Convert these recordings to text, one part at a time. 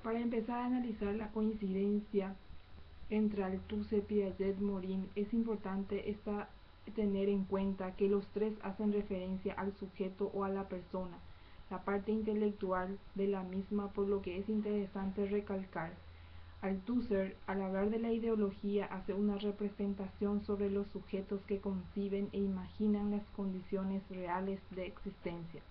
Para empezar a analizar la coincidencia entre Althusser, Piaget, Morin, es importante tener en cuenta que los tres hacen referencia al sujeto o a la persona, la parte intelectual de la misma, por lo que es interesante recalcar. Althusser, al hablar de la ideología, hace una representación sobre los sujetos que conciben e imaginan las condiciones reales de existencia.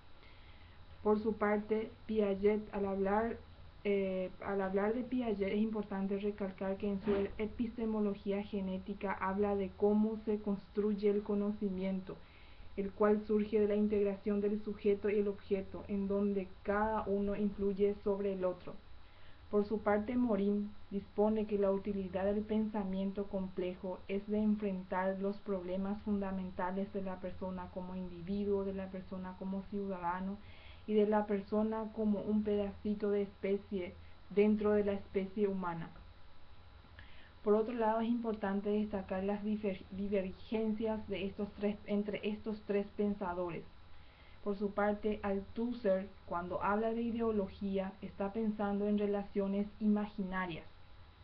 Por su parte, Piaget, al hablar de Piaget, es importante recalcar que en su epistemología genética habla de cómo se construye el conocimiento, el cual surge de la integración del sujeto y el objeto, en donde cada uno influye sobre el otro. Por su parte, Morin dispone que la utilidad del pensamiento complejo es de enfrentar los problemas fundamentales de la persona como individuo, de la persona como ciudadano y de la persona como un pedacito de especie dentro de la especie humana. Por otro lado, es importante destacar las divergencias entre estos tres pensadores. Por su parte, Althusser, cuando habla de ideología, está pensando en relaciones imaginarias,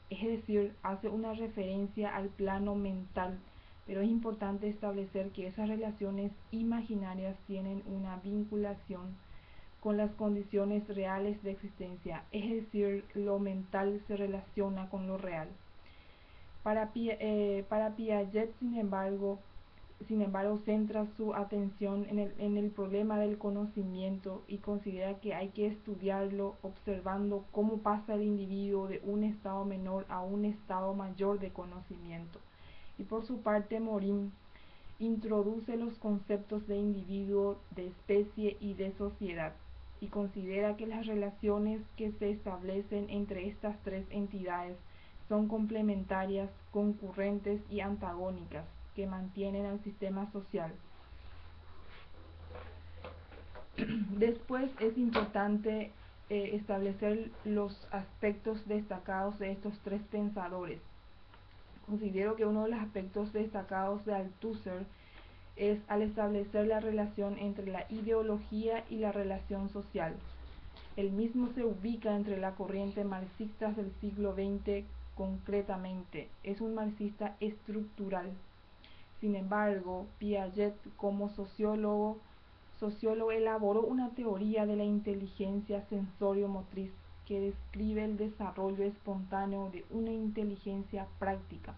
es decir, hace una referencia al plano mental, pero es importante establecer que esas relaciones imaginarias tienen una vinculación con las condiciones reales de existencia, es decir, lo mental se relaciona con lo real. Para Piaget, sin embargo, centra su atención en el problema del conocimiento y considera que hay que estudiarlo observando cómo pasa el individuo de un estado menor a un estado mayor de conocimiento. Y por su parte, Morin introduce los conceptos de individuo, de especie y de sociedad, y considera que las relaciones que se establecen entre estas tres entidades son complementarias, concurrentes y antagónicas, que mantienen al sistema social. Después es importante establecer los aspectos destacados de estos tres pensadores. Considero que uno de los aspectos destacados de Althusser es al establecer la relación entre la ideología y la relación social. El mismo se ubica entre la corriente marxista del siglo XX. Concretamente, es un marxista estructural. Sin embargo, Piaget, como sociólogo elaboró una teoría de la inteligencia sensorio-motriz que describe el desarrollo espontáneo de una inteligencia práctica,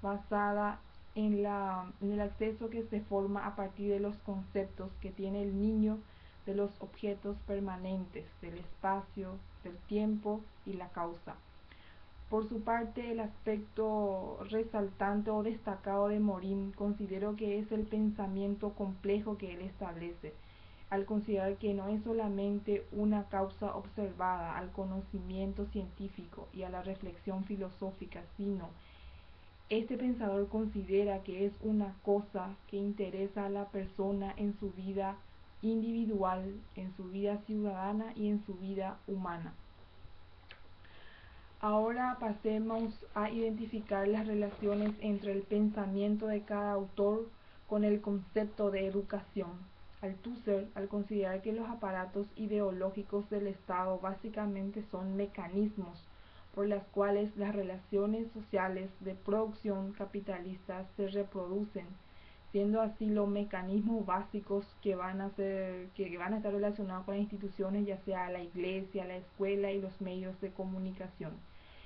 basada en el acceso que se forma a partir de los conceptos que tiene el niño de los objetos permanentes, del espacio, del tiempo y la causa. Por su parte, el aspecto resaltante o destacado de Morin considero que es el pensamiento complejo que él establece, al considerar que no es solamente una causa observada al conocimiento científico y a la reflexión filosófica, sino este pensador considera que es una cosa que interesa a la persona en su vida individual, en su vida ciudadana y en su vida humana. Ahora pasemos a identificar las relaciones entre el pensamiento de cada autor con el concepto de educación. Althusser, al considerar que los aparatos ideológicos del Estado básicamente son mecanismos por las cuales las relaciones sociales de producción capitalistas se reproducen, siendo así los mecanismos básicos que van a estar relacionados con las instituciones, ya sea la iglesia, la escuela y los medios de comunicación.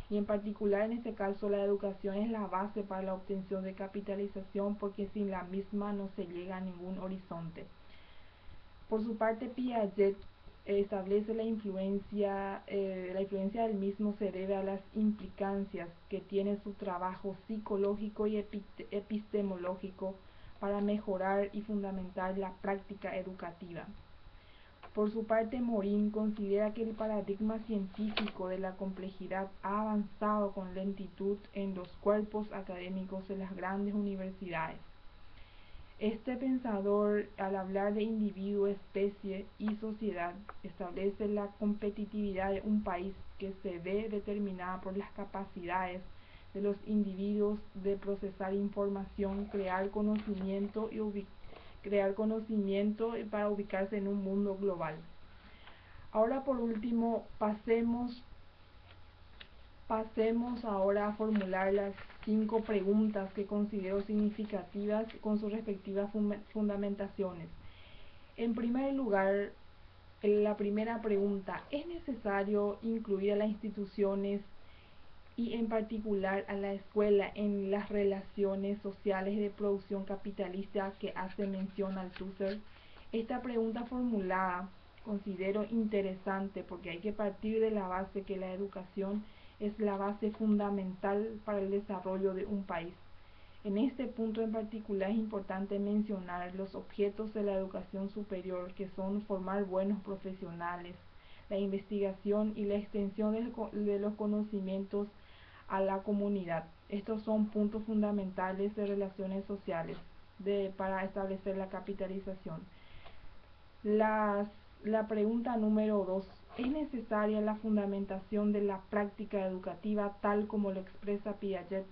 Y en particular en este caso la educación es la base para la obtención de capitalización, porque sin la misma no se llega a ningún horizonte. Por su parte, Piaget establece la influencia del mismo se debe a las implicancias que tiene su trabajo psicológico y epistemológico para mejorar y fundamentar la práctica educativa. Por su parte, Morin considera que el paradigma científico de la complejidad ha avanzado con lentitud en los cuerpos académicos de las grandes universidades. Este pensador, al hablar de individuo, especie y sociedad, establece la competitividad de un país que se ve determinada por las capacidades de los individuos de procesar información, crear conocimiento para ubicarse en un mundo global. Ahora, por último, pasemos Pasemos ahora a formular las 5 preguntas que considero significativas con sus respectivas fundamentaciones. En primer lugar, la primera pregunta: ¿es necesario incluir a las instituciones y en particular a la escuela en las relaciones sociales de producción capitalista que hace mención Althusser? Esta pregunta formulada considero interesante porque hay que partir de la base que la educación es la base fundamental para el desarrollo de un país. En este punto en particular es importante mencionar los objetos de la educación superior, que son formar buenos profesionales, la investigación y la extensión de los conocimientos a la comunidad. Estos son puntos fundamentales de relaciones sociales para establecer la capitalización. La pregunta número 2: ¿es necesaria la fundamentación de la práctica educativa tal como lo expresa Piaget?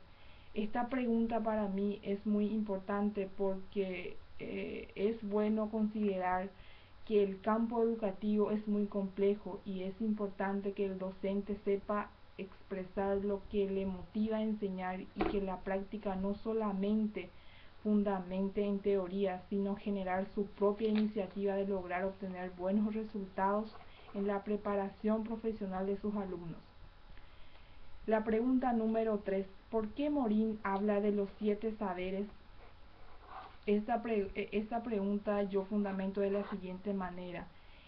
Esta pregunta para mí es muy importante porque es bueno considerar que el campo educativo es muy complejo y es importante que el docente sepa expresar lo que le motiva a enseñar y que la práctica no solamente fundamente en teoría, sino generar su propia iniciativa de lograr obtener buenos resultados en la preparación profesional de sus alumnos. La pregunta número 3: ¿por qué Morin habla de los 7 saberes? Esta pregunta yo fundamento de la siguiente manera.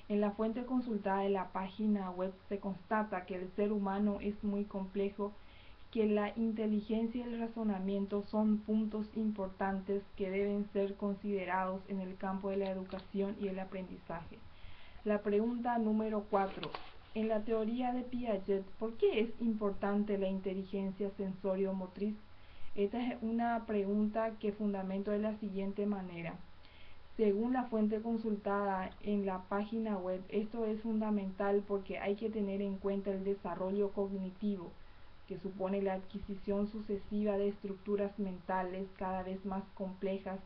En la fuente consultada de la página web se constata que el ser humano es muy complejo, que la inteligencia y el razonamiento son puntos importantes que deben ser considerados en el campo de la educación y el aprendizaje. La pregunta número 4. En la teoría de Piaget, ¿por qué es importante la inteligencia sensorio-motriz? Esta es una pregunta que fundamento de la siguiente manera. Según la fuente consultada en la página web, esto es fundamental porque hay que tener en cuenta el desarrollo cognitivo, que supone la adquisición sucesiva de estructuras mentales cada vez más complejas.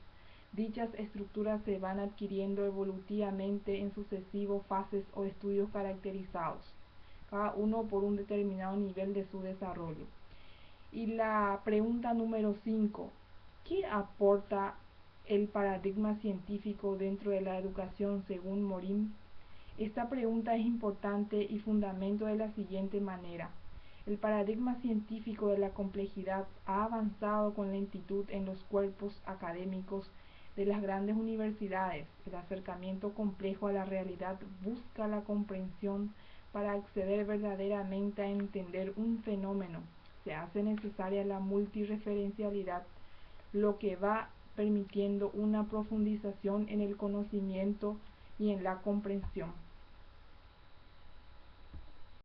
Dichas estructuras se van adquiriendo evolutivamente en sucesivas fases o estudios caracterizados, cada uno por un determinado nivel de su desarrollo. Y la pregunta número 5: ¿qué aporta el paradigma científico dentro de la educación según Morin? Esta pregunta es importante y fundamento de la siguiente manera. El paradigma científico de la complejidad ha avanzado con lentitud en los cuerpos académicos de las grandes universidades. El acercamiento complejo a la realidad busca la comprensión para acceder verdaderamente a entender un fenómeno. Se hace necesaria la multireferencialidad, lo que va permitiendo una profundización en el conocimiento y en la comprensión.